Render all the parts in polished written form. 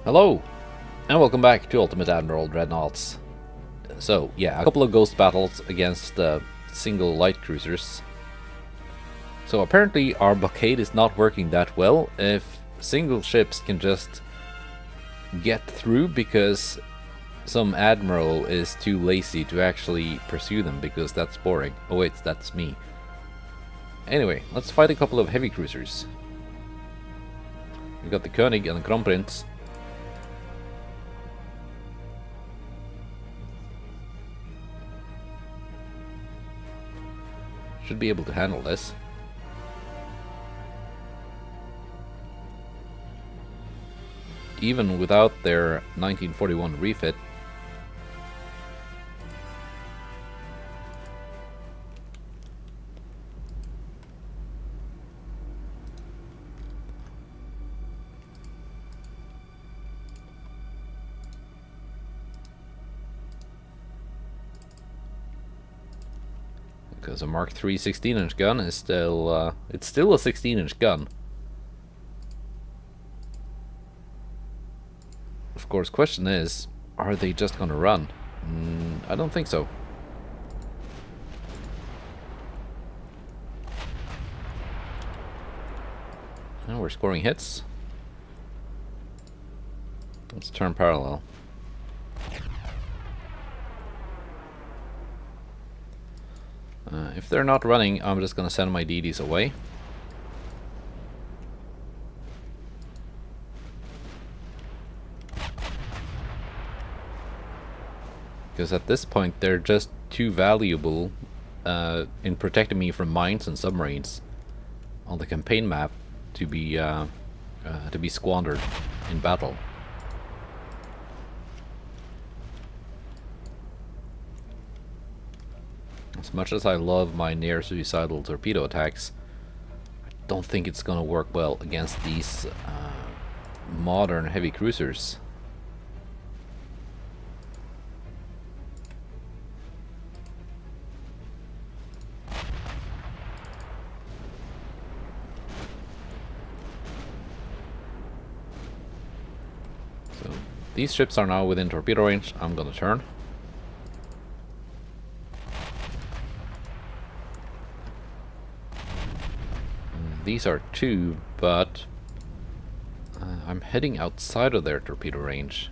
Hello, and welcome back to Ultimate Admiral Dreadnoughts. So, yeah, a couple of ghost battles against single light cruisers. So apparently our blockade is not working that well if single ships can just get through because some admiral is too lazy to actually pursue them because that's boring. Oh wait, that's me. Anyway, let's fight a couple of heavy cruisers. We got the König and the Kronprinz. Should be able to handle this. Even without their 1941 refit. Because a Mark III 16-inch gun is still, it's still a 16-inch gun. Of course, question is, are they just gonna run? I don't think so. And we're scoring hits. Let's turn parallel. If they're not running, I'm just gonna send my DDs away. Because at this point, they're just too valuable in protecting me from mines and submarines on the campaign map to be squandered in battle. As much as I love my near-suicidal torpedo attacks, I don't think it's gonna work well against these modern heavy cruisers. So these ships are now within torpedo range. I'm gonna turn. These are two, but I'm heading outside of their torpedo range.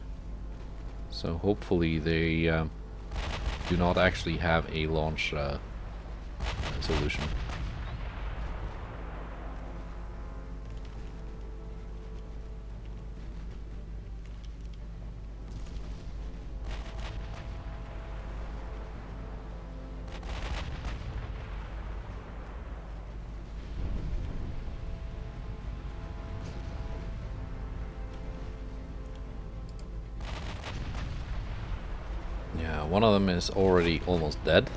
So hopefully they do not actually have a launch solution. Yeah, one of them is already almost dead.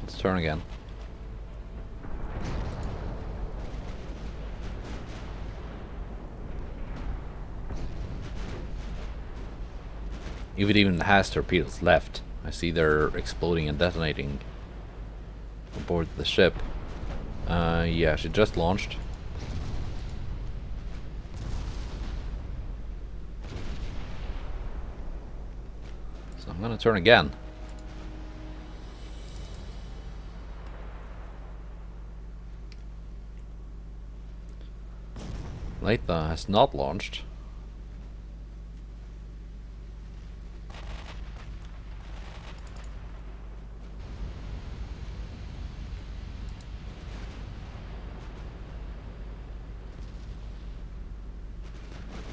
Let's turn again. If it even has torpedoes left. I see they're exploding and detonating aboard the ship. Yeah, she just launched. So I'm gonna turn again. Leitha has not launched.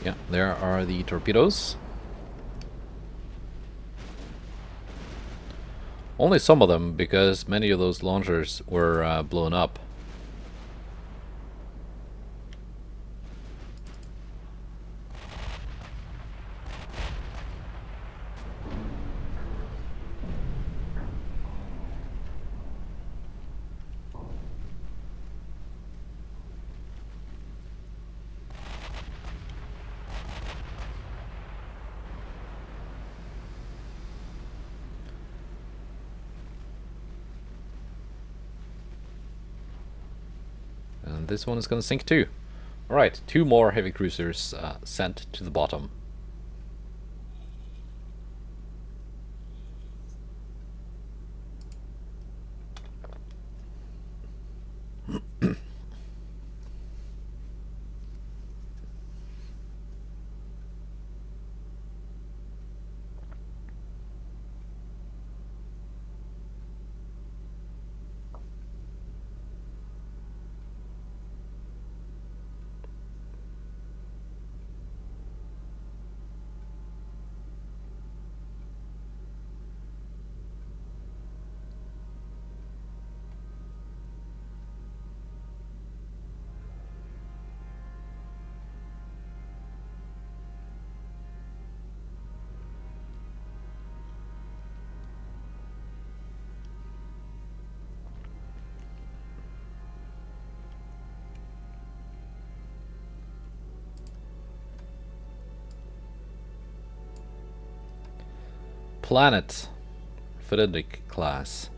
Yeah, there are the torpedoes. Only some of them, because many of those launchers were blown up. And this one is gonna sink too. Alright, 2 more heavy cruisers sent to the bottom. Planet. Frederick class.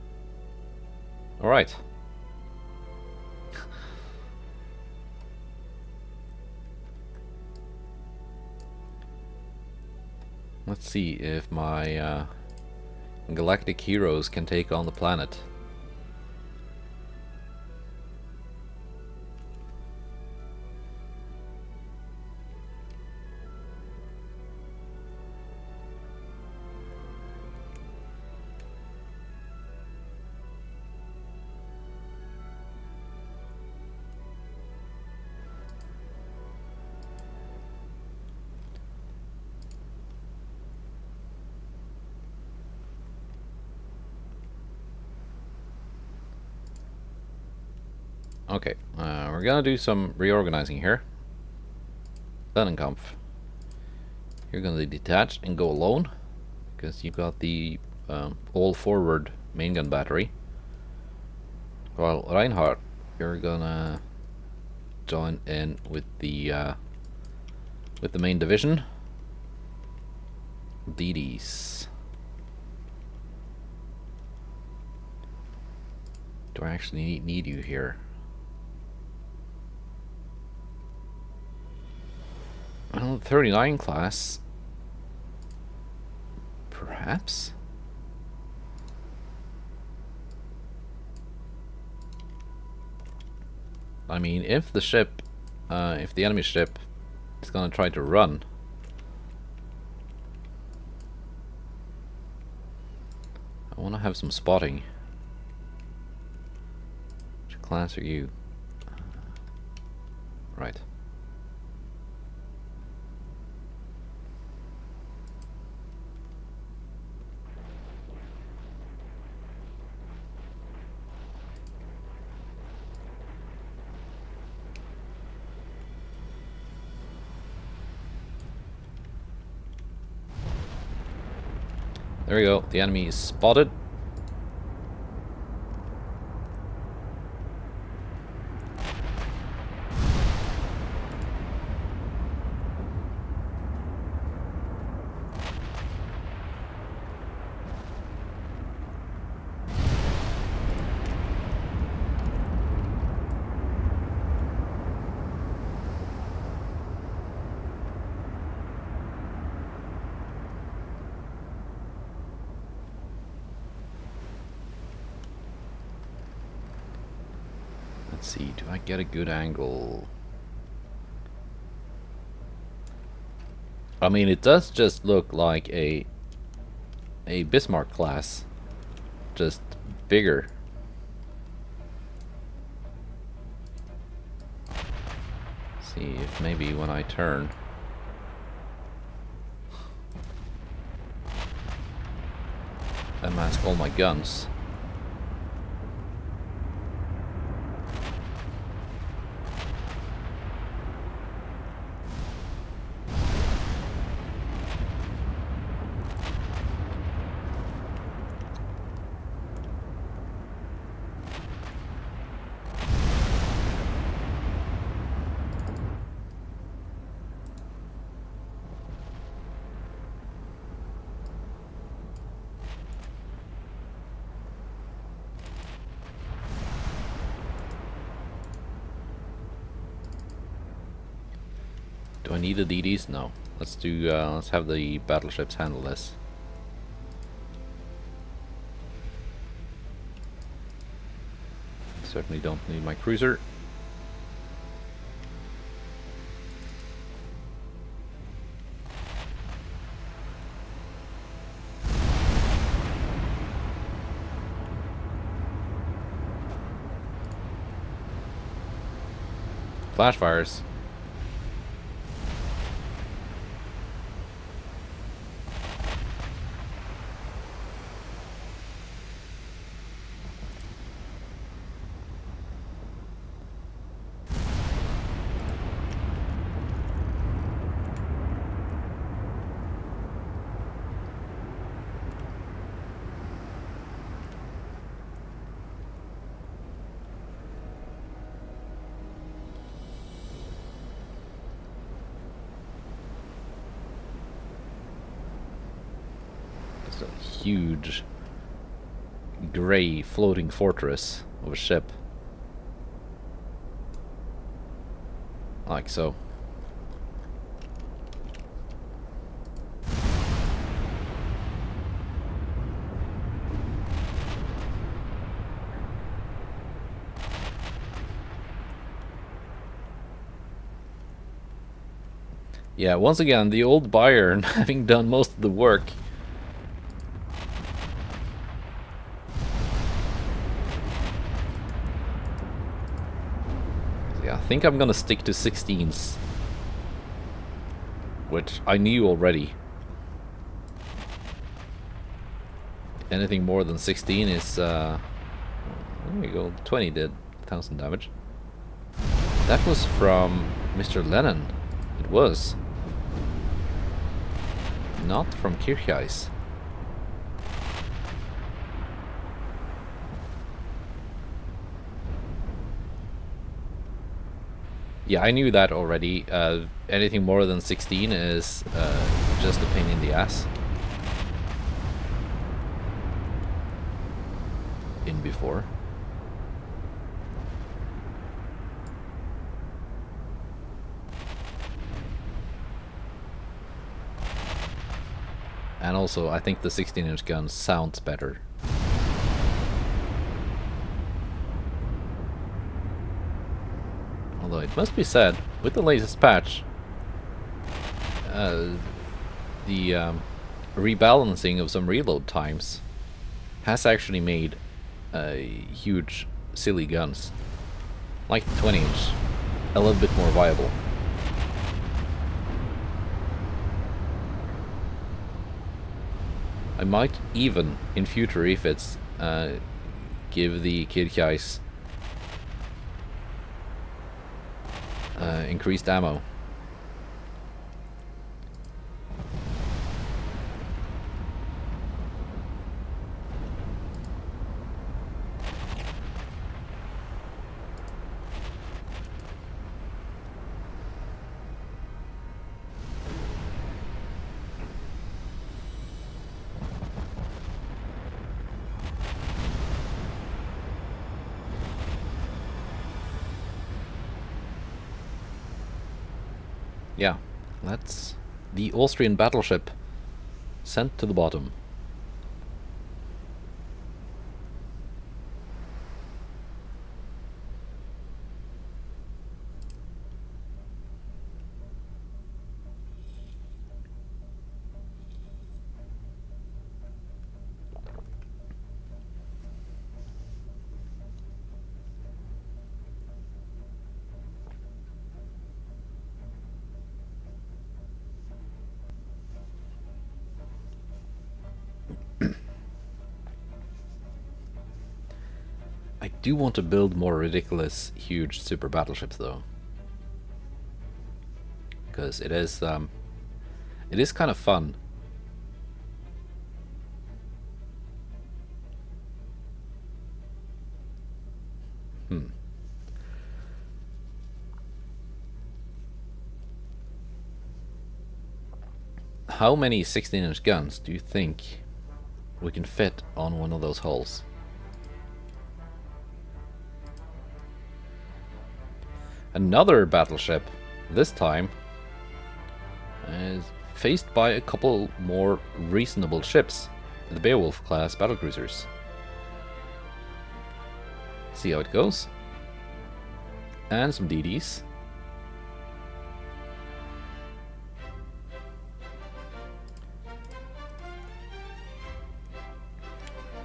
Alright. Let's see if my galactic heroes can take on the planet. Okay, we're gonna do some reorganizing here. Sonnenkampf. You're gonna detach and go alone, because you've got the all-forward main gun battery. While Reinhardt, you're gonna join in with the main division. DDs. Do I actually need you here? 39 class. Perhaps? I mean, if the ship, if the enemy ship is gonna try to run, I wanna have some spotting. Which class are you? Right. There we go. The enemy is spotted. Let's see, do I get a good angle? I mean, it does just look like a Bismarck class, just bigger. See if maybe when I turn, unmask all my guns. Do I need the DDs? No. Let's do. Let's have the battleships handle this. Certainly don't need my cruiser. Flash fires. It's a huge grey floating fortress of a ship. Like so. Yeah, once again, the old Bayern having done most of the work. Yeah, I think I'm gonna stick to 16s. Which I knew already. Anything more than 16 is, there we go, 20 did 1,000 damage. That was from Mr. Lennon. It was. Not from Kirchheis. Yeah, I knew that already. Anything more than 16 is just a pain in the ass. In before. And also, I think the 16-inch gun sounds better. Although it must be said, with the latest patch, the rebalancing of some reload times has actually made huge, silly guns, like the 20-inch, a little bit more viable. I might even, in future refits, give the Kirchheis increased ammo. Yeah, that's the Austrian battleship sent to the bottom. I do want to build more ridiculous, huge super battleships, though, because it is kind of fun. How many 16-inch guns do you think we can fit on one of those hulls? Another battleship, this time is faced by a couple more reasonable ships, the Beowulf class battlecruisers. See how it goes. And some DDs.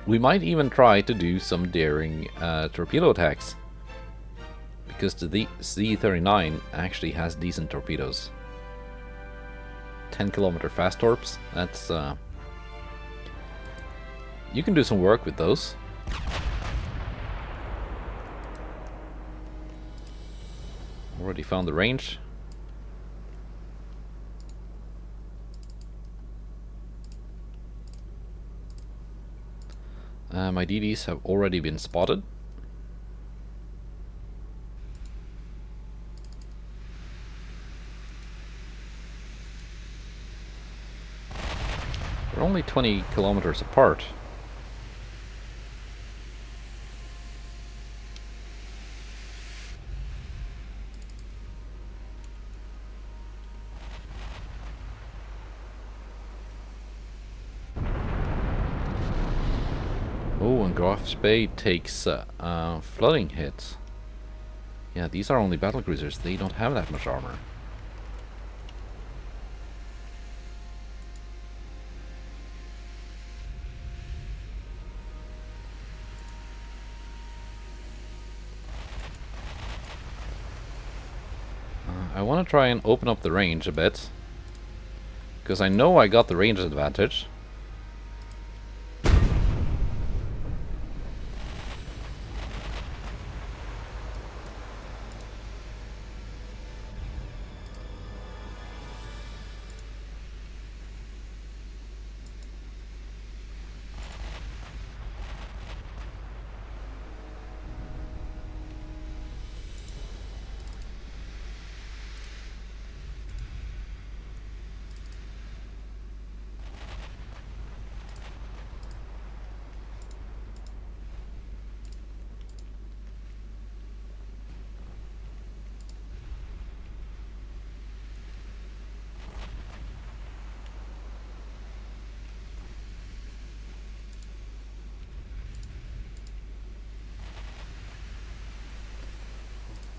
We might even try to do some daring torpedo attacks, because the Z-39 actually has decent torpedoes. 10-kilometer fast torps, that's... you can do some work with those. Already found the range. My DDs have already been spotted. They're only 20 kilometers apart. Oh, and Graf Spade takes flooding hits. Yeah, these are only battlecruisers. They don't have that much armor. I want to try and open up the range a bit, because I know I got the range advantage.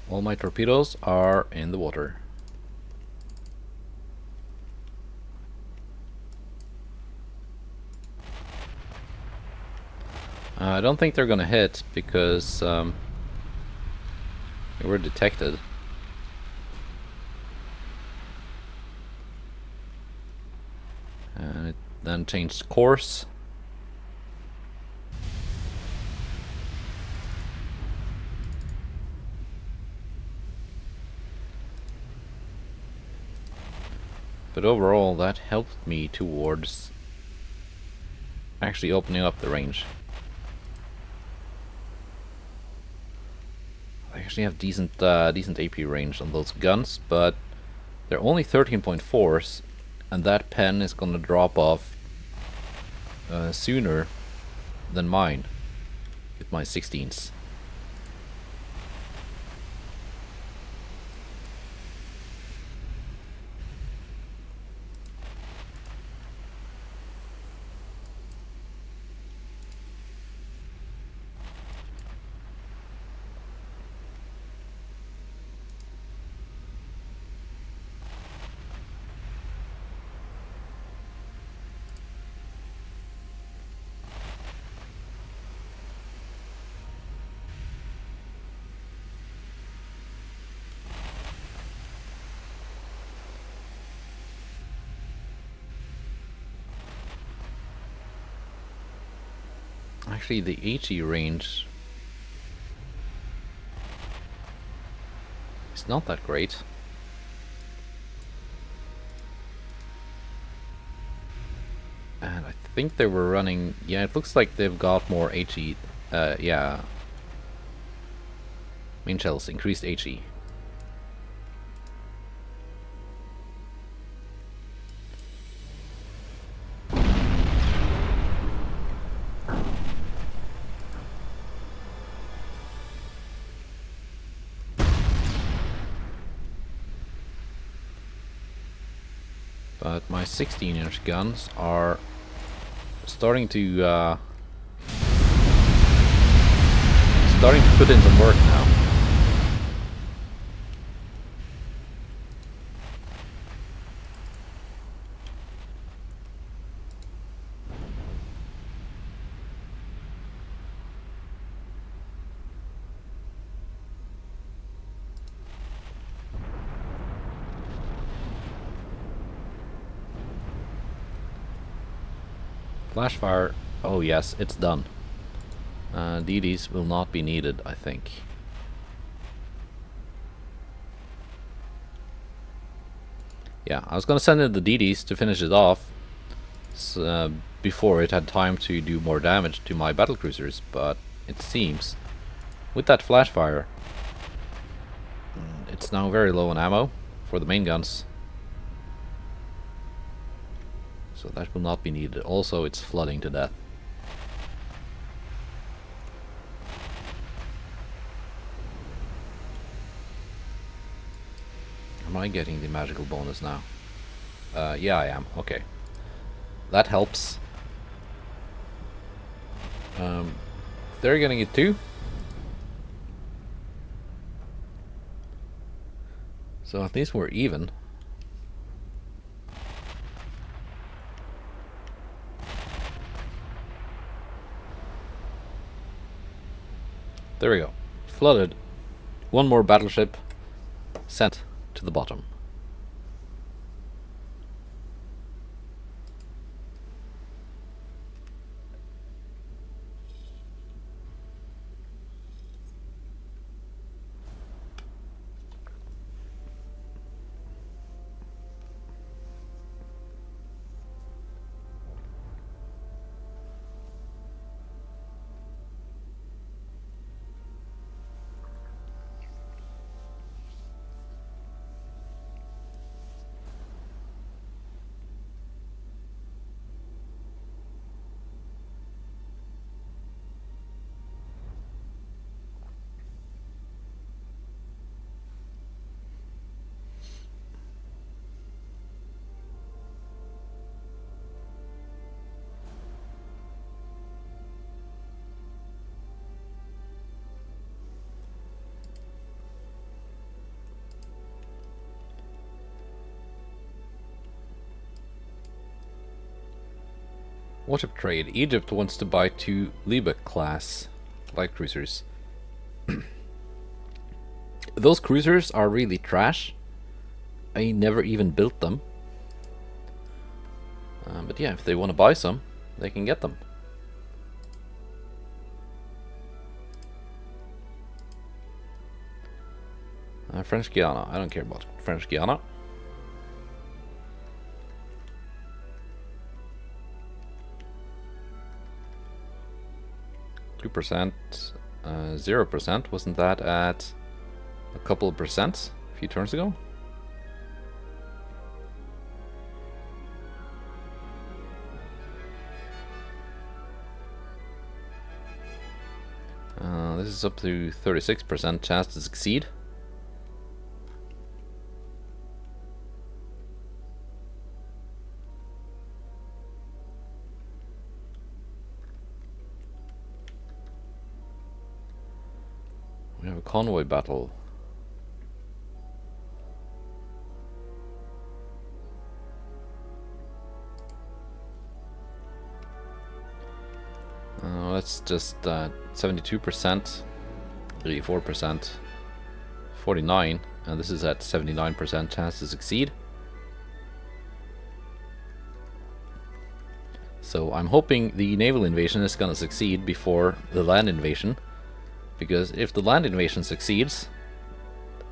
All my torpedoes are in the water. I don't think they're gonna hit because they were detected. And it then changed course. But overall, that helped me towards actually opening up the range. I actually have decent AP range on those guns, but they're only 13.4s, and that pen is gonna drop off sooner than mine with my 16s. Actually, the HE range is not that great. And I think they were running... Yeah, it looks like they've got more HE... yeah. Main shells, increased HE. But my 16-inch guns are starting to put in some work now. Flash fire. Oh yes, it's done. DDs will not be needed, I think. Yeah, I was gonna send in the DDs to finish it off before it had time to do more damage to my battlecruisers, but it seems with that flash fire, it's now very low on ammo for the main guns. So that will not be needed. Also, it's flooding to death. Am I getting the magical bonus now? Yeah, I am. Okay. That helps. They're getting it too. So at least we're even. There we go. Flooded. One more battleship sent to the bottom. Water trade. Egypt wants to buy 2 Liebig class light cruisers. Those cruisers are really trash. I never even built them. But yeah, if they want to buy some, they can get them. French Guiana. I don't care about French Guiana. 2%, 0%. Wasn't that at a couple of percent a few turns ago? This is up to 36% chance to succeed. We have a convoy battle. That's just 72%, 34%, 49%, and this is at 79% chance to succeed. So I'm hoping the naval invasion is gonna succeed before the land invasion, because if the land invasion succeeds,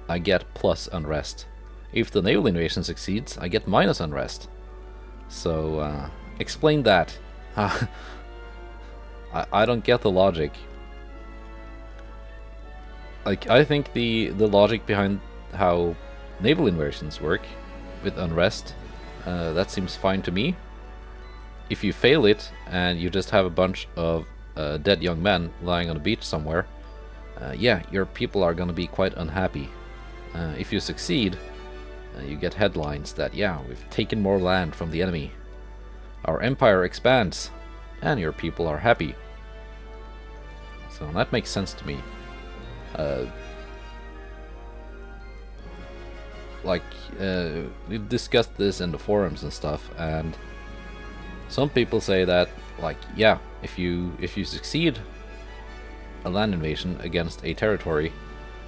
I get plus unrest. If the naval invasion succeeds, I get minus unrest. So explain that. I don't get the logic. Like, I think the logic behind how naval invasions work with unrest, that seems fine to me. If you fail it and you just have a bunch of dead young men lying on a beach somewhere, yeah, your people are gonna be quite unhappy. If you succeed, you get headlines that, yeah, we've taken more land from the enemy. Our empire expands, and your people are happy. So that makes sense to me. We've discussed this in the forums and stuff, and some people say that, like, yeah, if you succeed a land invasion against a territory,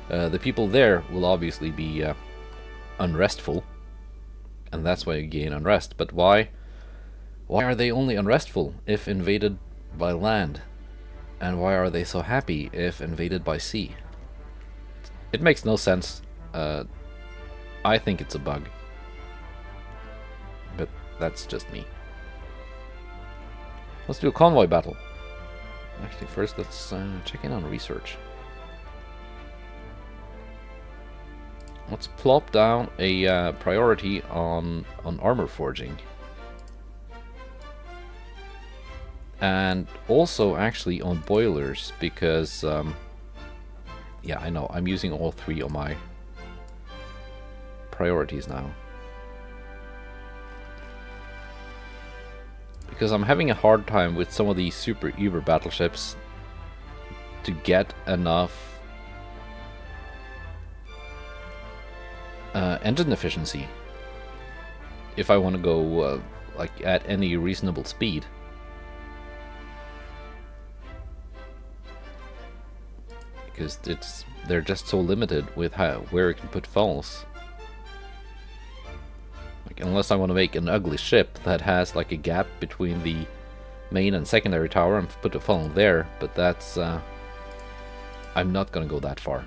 the people there will obviously be unrestful, and that's why you gain unrest. But why are they only unrestful if invaded by land? And why are they so happy if invaded by sea? It makes no sense. I think it's a bug. But that's just me. Let's do a convoy battle. Actually, first let's check in on research. Let's plop down a priority on armor forging. And also actually on boilers, because yeah, I know I'm using all three on my priorities now, because I'm having a hard time with some of these super uber battleships to get enough engine efficiency if I want to go like at any reasonable speed. Because they're just so limited with where you can put funnels. Like, unless I want to make an ugly ship that has like a gap between the main and secondary tower and put a funnel there, but that's I'm not gonna go that far.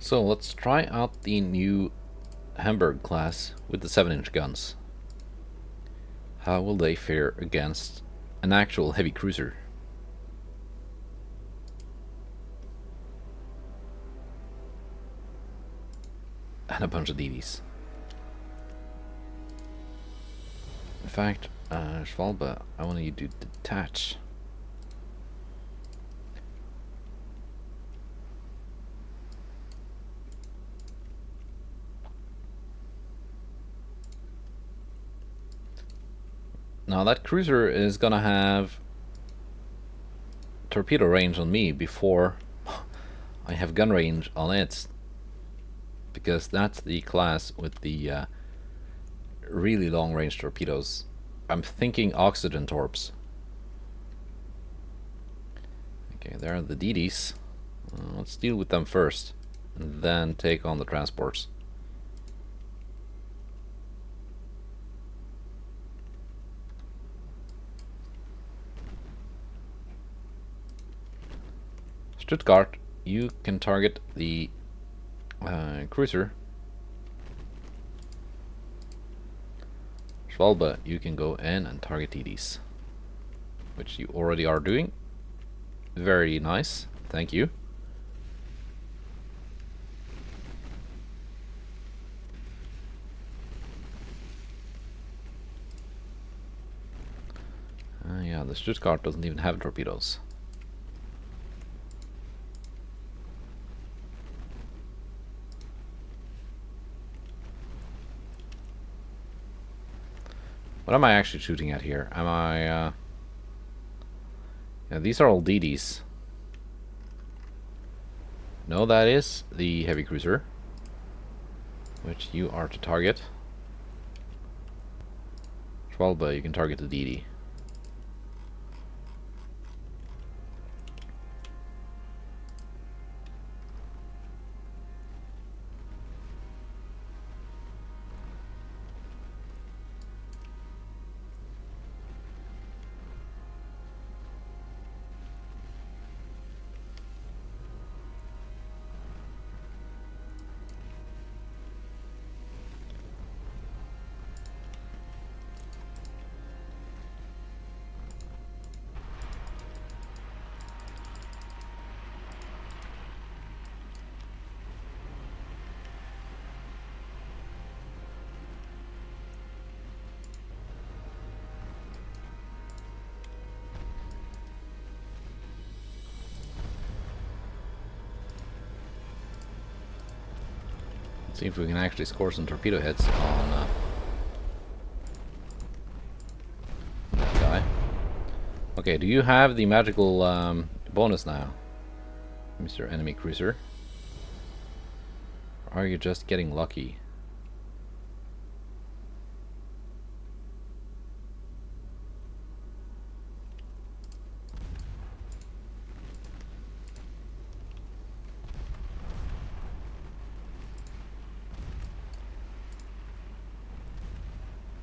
So let's try out the new Hamburg class with the 7-inch guns. How will they fare against an actual heavy cruiser? And a bunch of DDs. In fact, Schwalbe, I want you to detach. Now that cruiser is gonna have torpedo range on me before I have gun range on it, because that's the class with the really long range torpedoes. I'm thinking oxygen torps. Okay, there are the DDs. Let's deal with them first, and then take on the transports. Stuttgart, you can target the cruiser. Schwalbe, you can go in and target DDs, which you already are doing. Very nice, thank you. Yeah, the Stuttgart doesn't even have torpedoes. What am I actually shooting at here? Am I... Yeah, these are all DDs. No, that is the heavy cruiser, which you are to target. Schwalbe, you can target the DD. See if we can actually score some torpedo hits on that guy. Okay, do you have the magical bonus now, Mr. Enemy Cruiser? Or are you just getting lucky?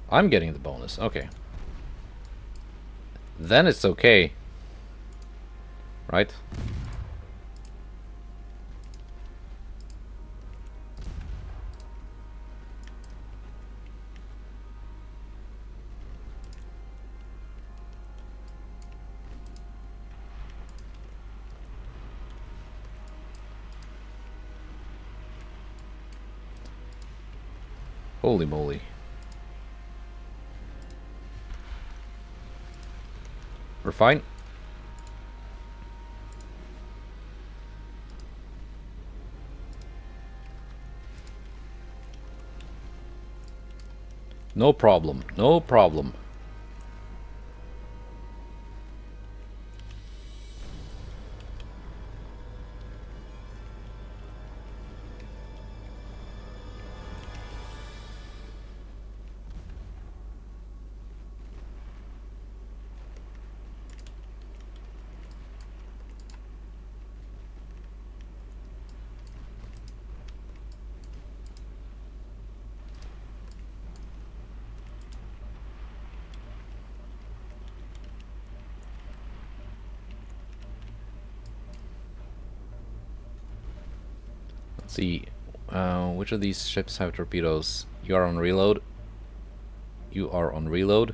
I'm getting the bonus, okay. Then it's okay. Right? Holy moly. We're fine. No problem, no problem. Let's see, which of these ships have torpedoes? You are on reload. You are on reload.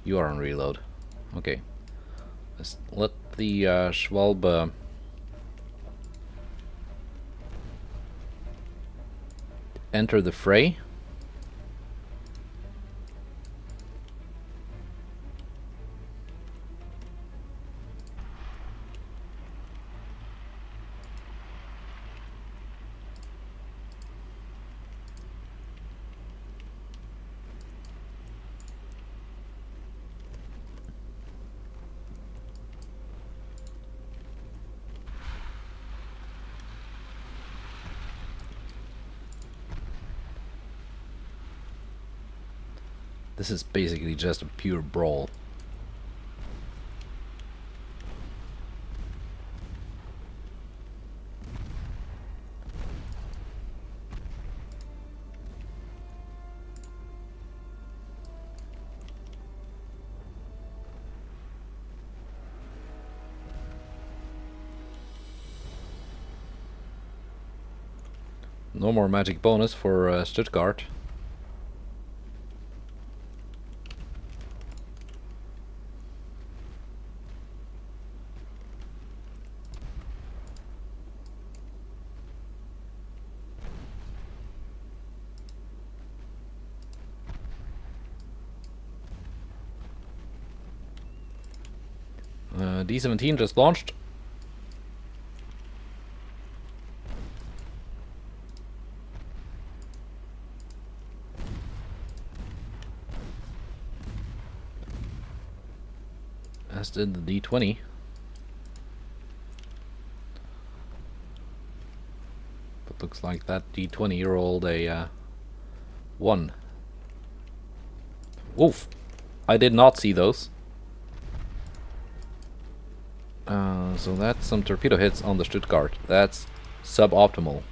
You are on reload. Okay. Let's let the Schwalbe enter the fray. This is basically just a pure brawl. No more magic bonus for Stuttgart. D-17 just launched. As did the D-20. But looks like that D-20 rolled a 1. Oof! I did not see those. So that's some torpedo hits on the Stuttgart. That's suboptimal.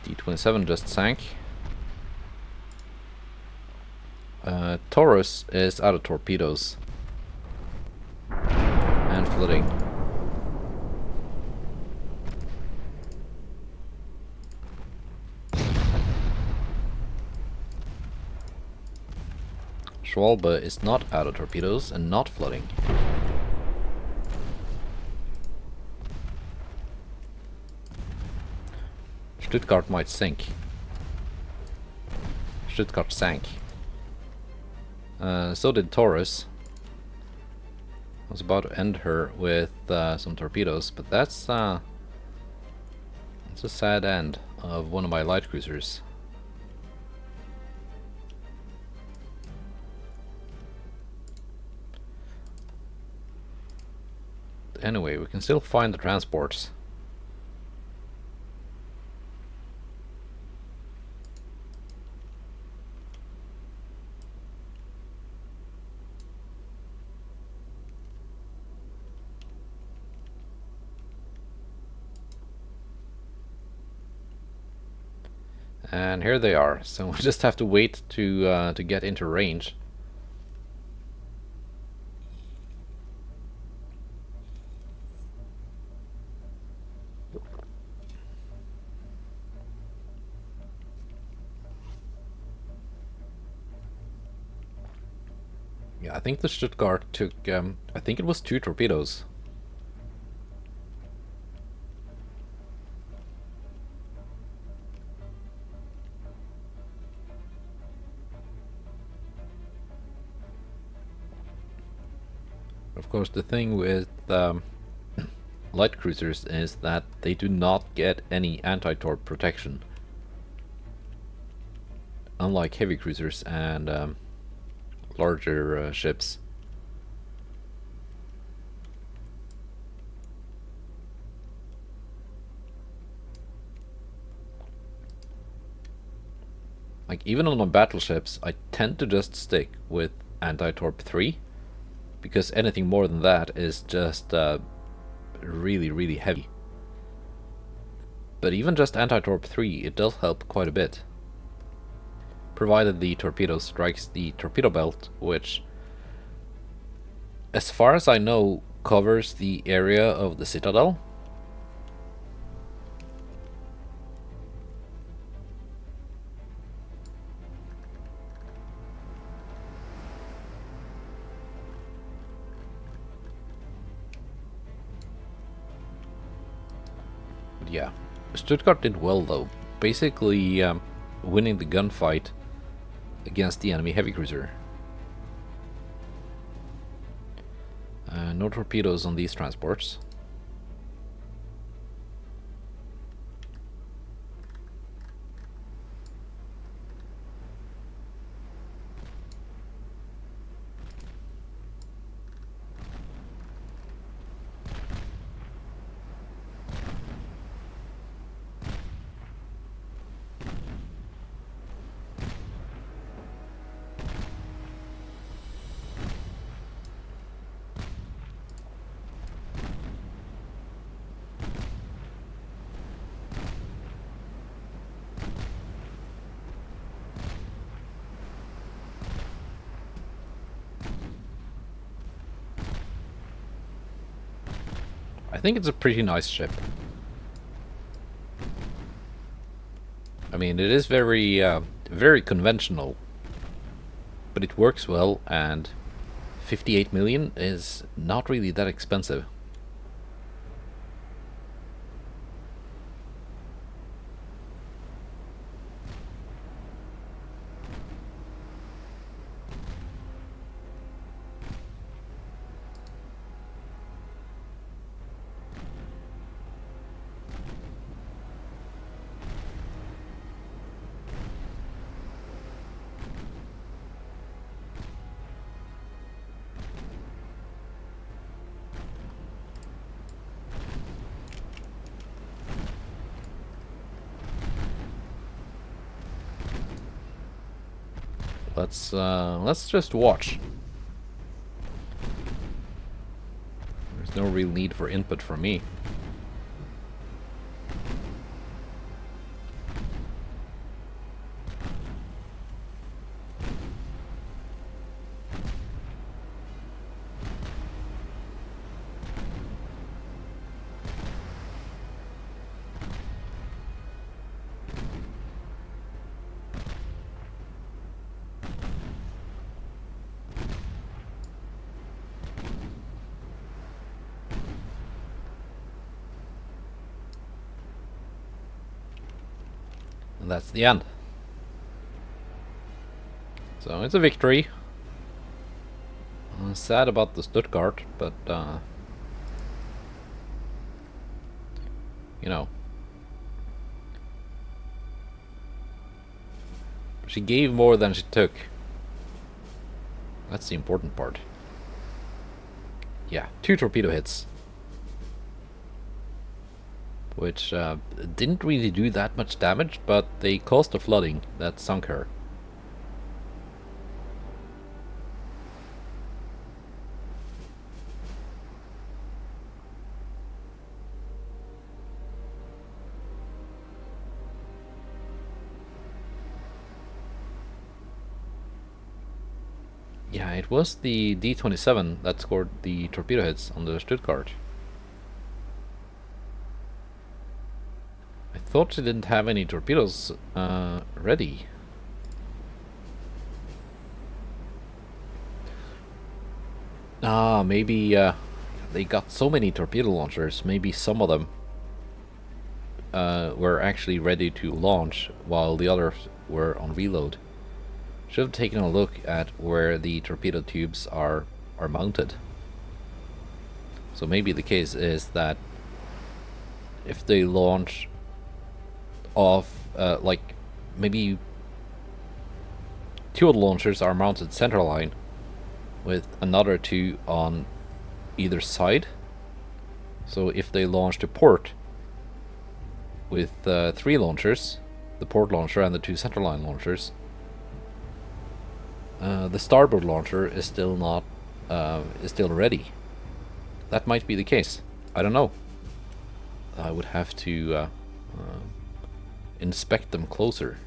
D-27 just sank. Taurus is out of torpedoes. And flooding. Schwalbe is not out of torpedoes and not flooding. Stuttgart might sink. Stuttgart sank. So did Taurus. I was about to end her with some torpedoes, but that's a sad end of one of my light cruisers. Anyway, we can still find the transports. And here they are. So we just have to wait to get into range. Yeah, I think the Stuttgart took, I think it was 2 torpedoes. Of course, the thing with light cruisers is that they do not get any anti-torp protection, unlike heavy cruisers and larger ships. Like, even on my battleships, I tend to just stick with anti-torp 3, because anything more than that is just really, really heavy. But even just anti-torp 3, it does help quite a bit, provided the torpedo strikes the torpedo belt, which, as far as I know, covers the area of the citadel. But yeah, Stuttgart did well though, basically winning the gunfight against the enemy heavy cruiser. No torpedoes on these transports. I think it's a pretty nice ship. I mean, it is very, very conventional, but it works well, and 58 million is not really that expensive. Let's just watch. There's no real need for input from me. And that's the end. So it's a victory. Sad about the Stuttgart, but you know, she gave more than she took. That's the important part. Yeah, 2 torpedo hits, which didn't really do that much damage, but they caused a flooding that sunk her. Yeah, it was the D-27 that scored the torpedo hits on the Stuttgart. I thought she didn't have any torpedoes ready. Ah, maybe they got so many torpedo launchers, maybe some of them were actually ready to launch while the others were on reload. Should have taken a look at where the torpedo tubes are mounted. So maybe the case is that if they launch off, like maybe 2 of the launchers are mounted centerline with another 2 on either side. So if they launch to port with 3 launchers, the port launcher and the 2 centerline launchers, the starboard launcher is still not still ready. That might be the case. I don't know. I would have to inspect them closer.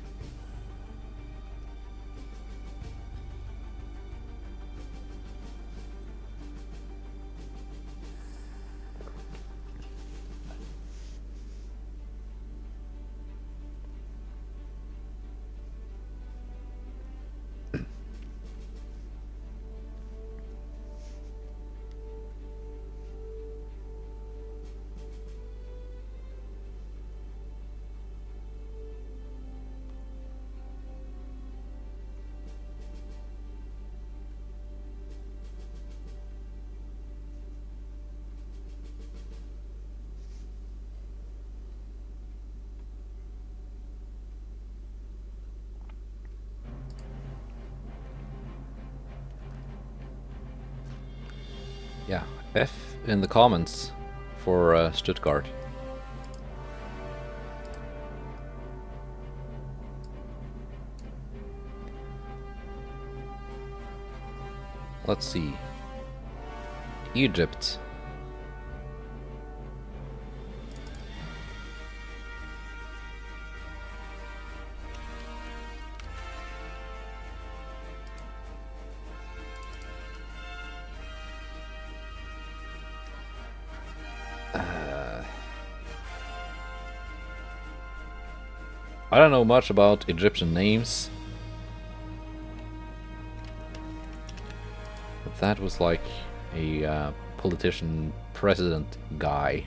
Yeah, F in the comments for Stuttgart. Let's see. Egypt. I don't know much about Egyptian names. But that was like a politician, president guy.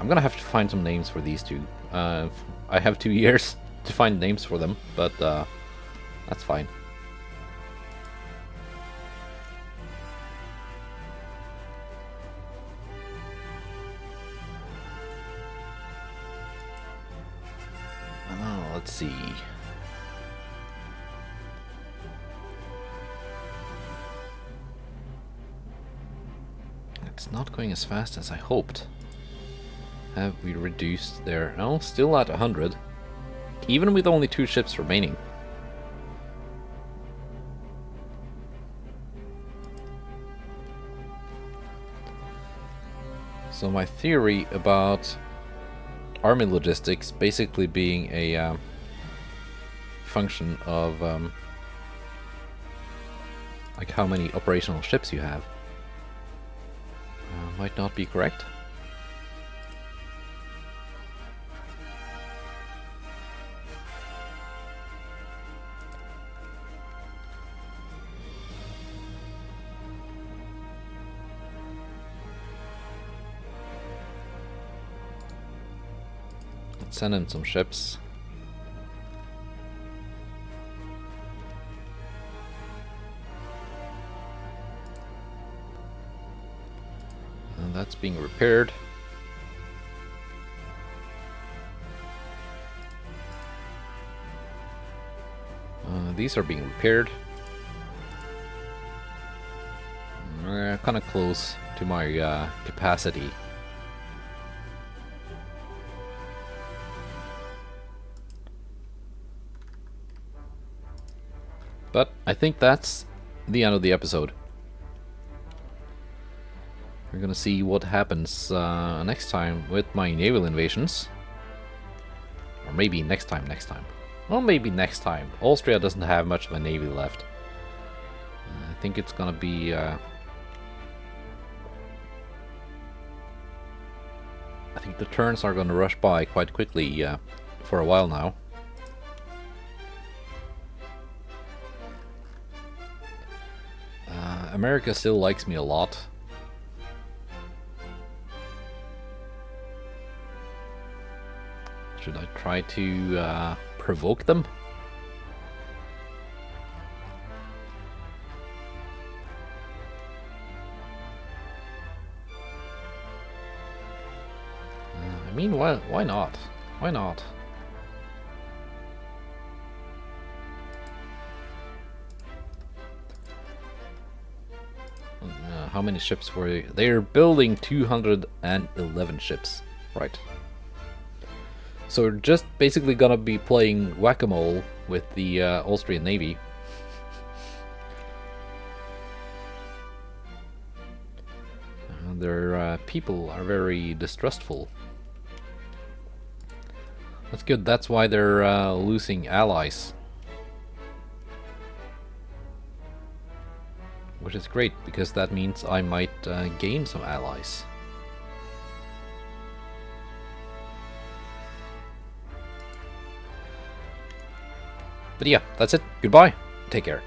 I'm gonna have to find some names for these 2. I have 2 years to find names for them, but that's fine. Let's see. It's not going as fast as I hoped. Have we reduced there? No, still at 100. Even with only 2 ships remaining. So my theory about army logistics basically being a function of like how many operational ships you have might not be correct. Send in some ships. And that's being repaired. These are being repaired. Kind of close to my capacity. But I think that's the end of the episode. We're gonna see what happens next time with my naval invasions. Or maybe next time. Well, maybe next time. Austria doesn't have much of a navy left. I think it's gonna be... I think the turns are gonna rush by quite quickly for a while now. America still likes me a lot. Should I try to provoke them? I mean, why not? Why not? How many ships were they? They're building 211 ships, right? So we're just basically gonna be playing whack-a-mole with the Austrian Navy. Their people are very distrustful. That's good, that's why they're losing allies. Which is great, because that means I might gain some allies. But yeah, that's it. Goodbye. Take care.